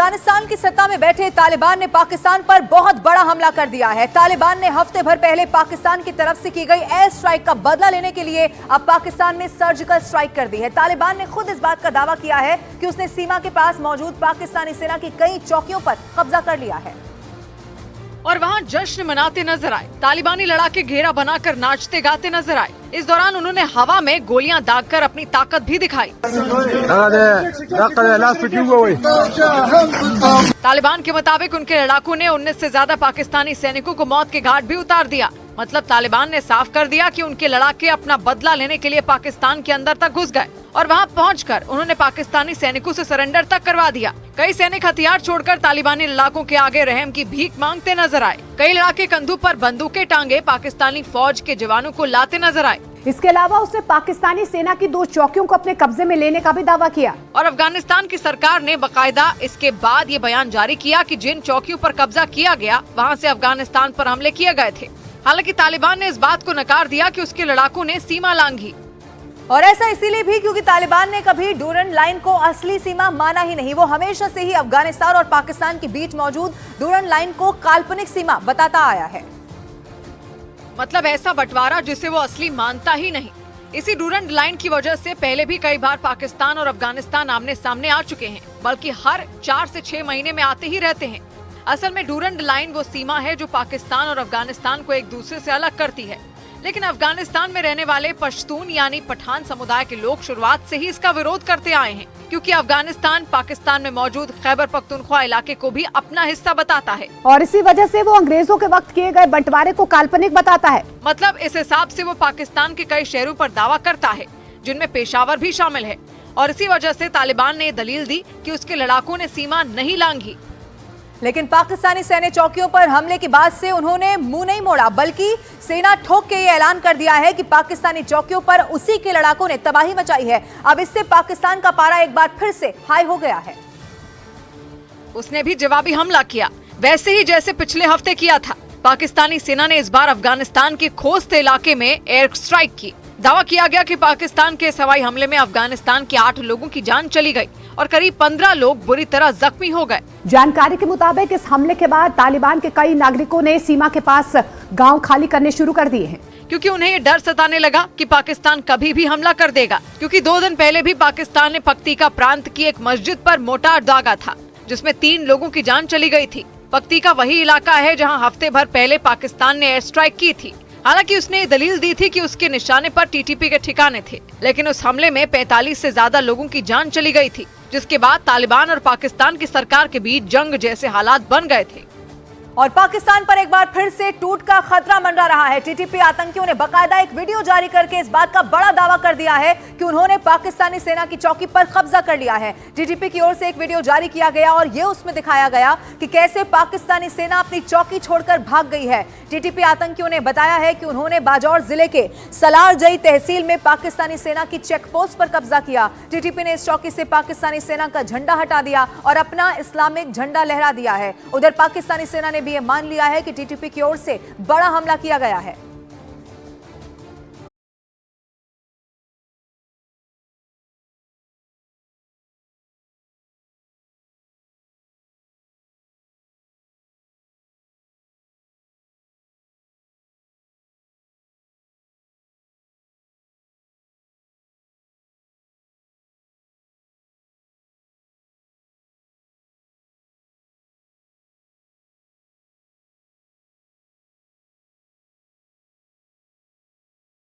अफगानिस्तान की सत्ता में बैठे तालिबान ने पाकिस्तान पर बहुत बड़ा हमला कर दिया है। तालिबान ने हफ्ते भर पहले पाकिस्तान की तरफ से की गई एयर स्ट्राइक का बदला लेने के लिए अब पाकिस्तान में सर्जिकल स्ट्राइक कर दी है। तालिबान ने खुद इस बात का दावा किया है कि उसने सीमा के पास मौजूद पाकिस्तानी सेना की कई चौकियों पर कब्जा कर लिया है और वहां जश्न मनाते नजर आए। तालिबानी लड़ाके घेरा बनाकर नाचते गाते नजर आए। इस दौरान उन्होंने हवा में गोलियां दागकर अपनी ताकत भी दिखाई। तालिबान के मुताबिक उनके लड़ाकों ने 19 से ज्यादा पाकिस्तानी सैनिकों को मौत के घाट भी उतार दिया। मतलब तालिबान ने साफ कर दिया कि उनके लड़ाके अपना बदला लेने के लिए पाकिस्तान के अंदर तक घुस गए और वहां पहुंचकर उन्होंने पाकिस्तानी सैनिकों से सरेंडर तक करवा दिया। कई सैनिक हथियार छोड़कर तालिबानी लड़ाकों के आगे रहम की भीख मांगते नजर आए। कई लड़ाके कंधों पर बंदूकें टांगे पाकिस्तानी फौज के जवानों को लाते नजर आए। इसके अलावा उसने पाकिस्तानी सेना की 2 चौकियों को अपने कब्जे में लेने का भी दावा किया। और अफगानिस्तान की सरकार ने बाकायदा इसके बाद ये बयान जारी किया कि जिन चौकियों पर कब्जा किया गया वहां से अफगानिस्तान पर हमले किए गए थे। हालांकि तालिबान ने इस बात को नकार दिया कि उसके लड़ाकों ने सीमा लांघी। और ऐसा इसीलिए भी क्योंकि तालिबान ने कभी डूरन लाइन को असली सीमा माना ही नहीं। वो हमेशा से ही अफगानिस्तान और पाकिस्तान के बीच मौजूद डूरन लाइन को काल्पनिक सीमा बताता आया है। मतलब ऐसा बंटवारा जिसे वो असली मानता ही नहीं। इसी डूरन लाइन की वजह से पहले भी कई बार पाकिस्तान और अफगानिस्तान आमने सामने आ चुके हैं, बल्कि हर 4 से 6 महीने में आते ही रहते हैं। असल में डूरन लाइन वो सीमा है जो पाकिस्तान और अफगानिस्तान को एक दूसरे से अलग करती है। लेकिन अफगानिस्तान में रहने वाले पश्तून यानी पठान समुदाय के लोग शुरुआत से ही इसका विरोध करते आए हैं, क्योंकि अफगानिस्तान पाकिस्तान में मौजूद खैबर पख्तूनख्वा इलाके को भी अपना हिस्सा बताता है और इसी वजह से वो अंग्रेजों के वक्त किए गए बंटवारे को काल्पनिक बताता है। मतलब इस हिसाब से वो पाकिस्तान के कई शहरों पर दावा करता है, जिनमें पेशावर भी शामिल है। और इसी वजह से तालिबान ने दलील दी कि उसके लड़ाकों ने सीमा नहीं लांघी। लेकिन पाकिस्तानी सैन्य चौकियों पर हमले के बाद से उन्होंने मुंह नहीं मोड़ा, बल्कि सेना ठोक के ये ऐलान कर दिया है कि पाकिस्तानी चौकियों पर उसी के लड़ाकों ने तबाही मचाई है। अब इससे पाकिस्तान का पारा एक बार फिर से हाई हो गया है। उसने भी जवाबी हमला किया, वैसे ही जैसे पिछले हफ्ते किया था। पाकिस्तानी सेना ने इस बार अफगानिस्तान के खोस्त इलाके में एयर स्ट्राइक की। दावा किया गया कि पाकिस्तान के हवाई हमले में अफगानिस्तान के 8 लोगों की जान चली गई और करीब 15 लोग बुरी तरह जख्मी हो गए। जानकारी के मुताबिक इस हमले के बाद तालिबान के कई नागरिकों ने सीमा के पास गांव खाली करने शुरू कर दिए हैं, क्योंकि उन्हें ये डर सताने लगा कि पाकिस्तान कभी भी हमला कर देगा। क्योंकि 2 दिन पहले भी पाकिस्तान ने पक्तिका प्रांत की एक मस्जिद पर मोर्टार दागा था, जिसमें 3 लोगों की जान चली गई थी। पक्तिका वही इलाका है जहाँ हफ्ते भर पहले पाकिस्तान ने एयर स्ट्राइक की थी। हालांकि उसने ये दलील दी थी कि उसके निशाने पर टीटीपी के ठिकाने थे, लेकिन उस हमले में 45 से ज्यादा लोगों की जान चली गई थी, जिसके बाद तालिबान और पाकिस्तान की सरकार के बीच जंग जैसे हालात बन गए थे। और पाकिस्तान पर एक बार फिर से टूट का खतरा मंडरा रहा है। टीटीपी आतंकियों ने बकायदा एक वीडियो जारी करके इस बात का बड़ा दावा कर दिया है कि उन्होंने पाकिस्तानी सेना की चौकी पर कब्जा कर लिया है। टीटीपी की ओर से एक वीडियो जारी किया गया और ये उसमें दिखाया गया कि कैसे पाकिस्तानी सेना अपनी चौकी छोड़कर भाग गई है। टीटीपी आतंकियों ने बताया है कि उन्होंने बाजौर जिले के सलारजई तहसील में पाकिस्तानी सेना की चेक पोस्ट पर कब्जा किया। टीटीपी ने इस चौकी से पाकिस्तानी सेना का झंडा हटा दिया और अपना इस्लामिक झंडा लहरा दिया है। उधर पाकिस्तानी सेना ने भी ये मान लिया है कि टीटीपी की ओर से बड़ा हमला किया गया है।